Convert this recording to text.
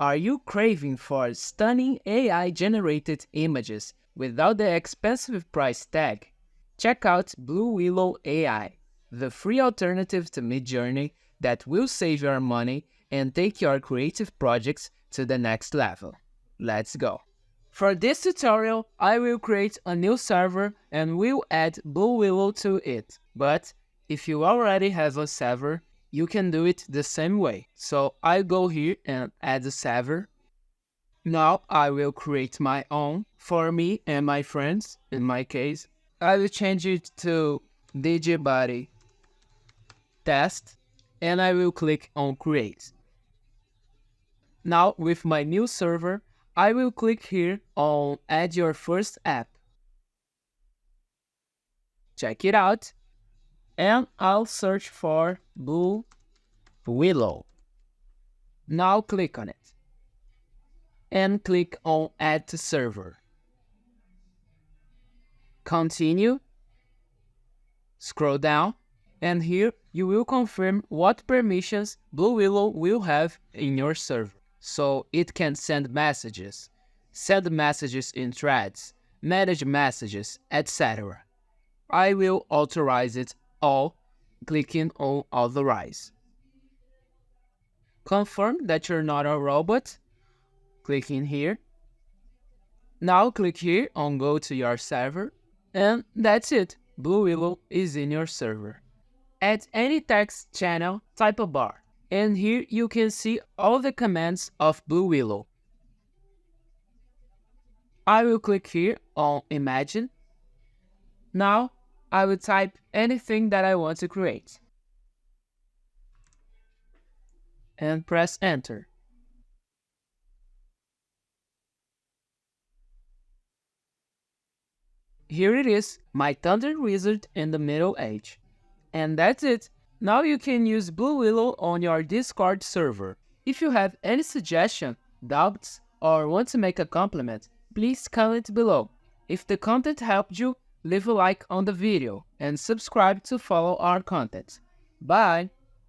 Are you craving for stunning AI-generated images without the expensive price tag? Check out Blue Willow AI, the free alternative to Midjourney that will save your money and take your creative projects to the next level. Let's go! For this tutorial, I will create a new server and will add Blue Willow to it. But if you already have a server, you can do it the same way. So I go here and add a server. Now I will create my own for me and my friends. In my case, I will change it to Digibody Test and I will click on Create. Now with my new server, I will click here on Add Your First App. Check it out. And I'll search for Blue Willow. Now click on it. And click on Add to Server. Continue. Scroll down. And here you will confirm what permissions Blue Willow will have in your server. So it can send messages in threads, manage messages, etc. I will authorize it all, clicking on Authorize. Confirm that you're not a robot, clicking here. Now click here on Go to your server, and that's it. Blue Willow is in your server. At any text channel, type a bar. And here you can see all the commands of Blue Willow. I will click here on Imagine. Now I will type anything that I want to create. And press Enter. Here it is, my Thunder Wizard in the Middle Age. And that's it. Now you can use Blue Willow on your Discord server. If you have any suggestion, doubts, or want to make a compliment, please comment below. If the content helped you, leave a like on the video and subscribe to follow our content. Bye!